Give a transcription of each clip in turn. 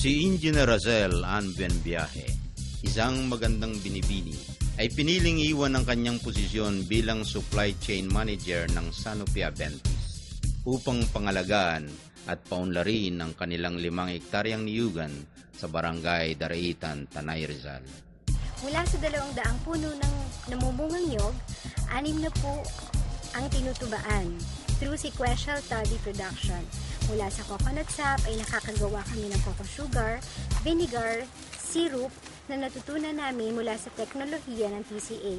Si Engineer Razel Ann Bienviaje, isang magandang binibini, ay piniling iwan ang kanyang posisyon bilang supply chain manager ng Sanofi Aventis upang pangalagaan at paunlarin ang kanilang 5 hektaryang niyugan sa barangay Daraitan, Tanay Rizal. Mula sa 200 puno ng namumungang niyog, 6 na po ang tinutubaan through sequential toddy production. Mula sa coconut sap ay nakakagawa kami ng cocoa sugar, vinegar, syrup na natutunan namin mula sa teknolohiya ng TCA.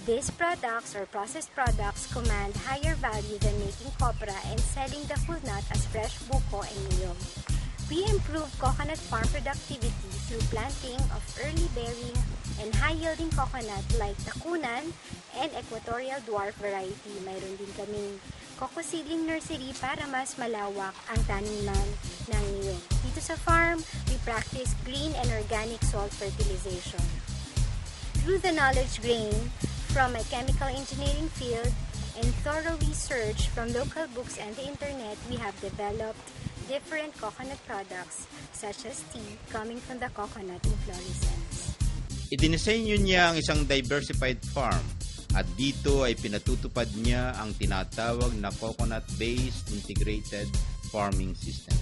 These products or processed products command higher value than making copra and selling the whole nut as fresh buko and niyog. We improve coconut farm productivity through planting of early bearing and high-yielding coconut like Takunan and Equatorial Dwarf variety. Mayroon din kaming coco seedling nursery para mas malawak ang taniman ng niyog. Dito sa farm, we practice green and organic salt fertilization. Through the knowledge gained from a chemical engineering field and thorough research from local books and the internet, we have developed different coconut products such as tea coming from the coconut inflorescence. Idinisenyo niya ang isang diversified farm at dito ay pinatutupad niya ang tinatawag na coconut-based integrated farming system.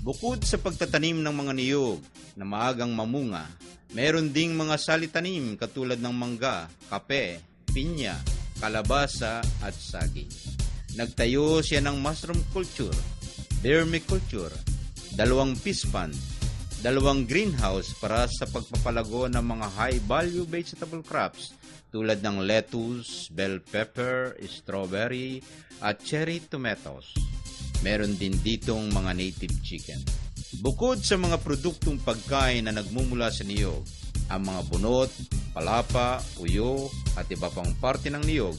Bukod sa pagtatanim ng mga niyog na maagang mamunga, meron ding mga salitanim katulad ng mangga, kape, pinya, kalabasa at saging. Nagtayo siya ng mushroom culture, vermiculture, 2 fish pond, 2 greenhouse para sa pagpapalago ng mga high-value vegetable crops tulad ng lettuce, bell pepper, strawberry, at cherry tomatoes. Meron din ditong mga native chicken. Bukod sa mga produktong pagkain na nagmumula sa niyog, ang mga bunot, palapa, uyo, at iba pang parte ng niyog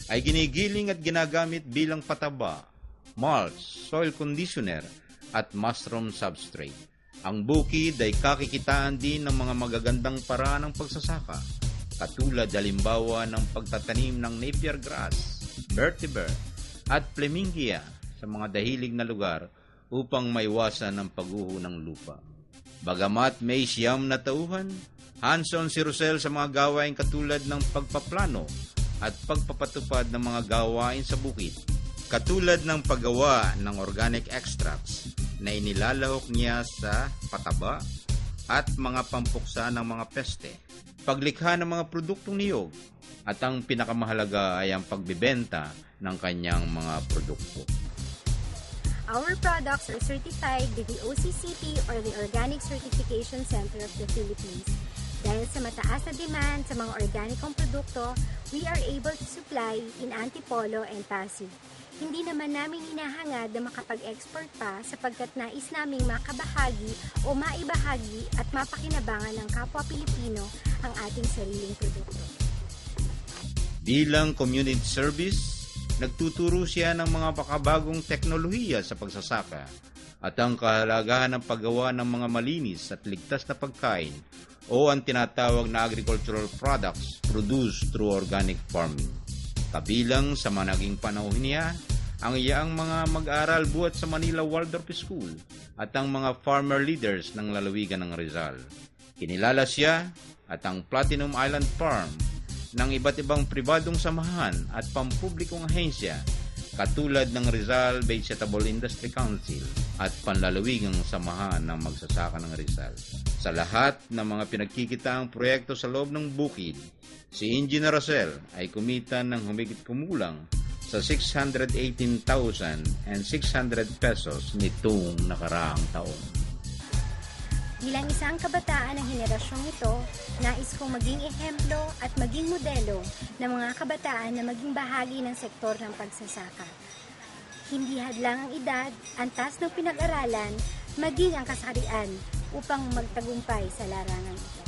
ay ginigiling at ginagamit bilang pataba, mulch, soil conditioner, at mushroom substrate. Ang bukid ay kakikitaan din ng mga magagandang paraan ng pagsasaka, katulad halimbawa ng pagtatanim ng Napier grass, vetiver, at flamingia sa mga dahilig na lugar upang maiwasan ang pagguho ng lupa. Bagamat may siyam na tauhan, hands-on si Rosel sa mga gawain katulad ng pagpaplano at pagpapatupad ng mga gawain sa bukid, katulad ng paggawa ng organic extracts na inilalahok niya sa pataba at mga pampuksa ng mga peste, paglikha ng mga produktong niyog, at ang pinakamahalaga ay ang pagbibenta ng kanyang mga produkto. Our products are certified with the OCCP or the Organic Certification Center of the Philippines. Dahil sa mataas na demand sa mga organikong produkto, we are able to supply in Antipolo and Pasig. Hindi naman namin hinahangad na makapag-export pa sapagkat nais naming makabahagi o maibahagi at mapakinabangan ng kapwa Pilipino ang ating sariling produkto. Bilang community service, nagtuturo siya ng mga pakabagong teknolohiya sa pagsasaka at ang kahalagahan ng paggawa ng mga malinis at ligtas na pagkain o ang tinatawag na agricultural products produced through organic farming. Kabilang sa mga naging panahon niya, ang iyaang mga mag-aaral buhat sa Manila Waldorf School at ang mga farmer leaders ng lalawigan ng Rizal. Kinilala siya at ang Platinum Island Farm ng iba't ibang pribadong samahan at pampublikong ahensya katulad ng Rizal Vegetable Industry Council at panlalawigang samahan ng magsasaka ng Rizal. Sa lahat ng mga pinagkikitaang proyekto sa loob ng bukid, si Engineer Rosel ay kumita ng humigit kumulang sa 618,600 pesos nitong nakaraang taon. Bilang isang kabataan ng henerasyong ito, nais kong maging ehemplo at maging modelo ng mga kabataan na maging bahagi ng sektor ng pagsasaka. Hindi hadlang ang edad, antas ng pinag-aralan, maging ang kasarian upang magtagumpay sa larangan ito.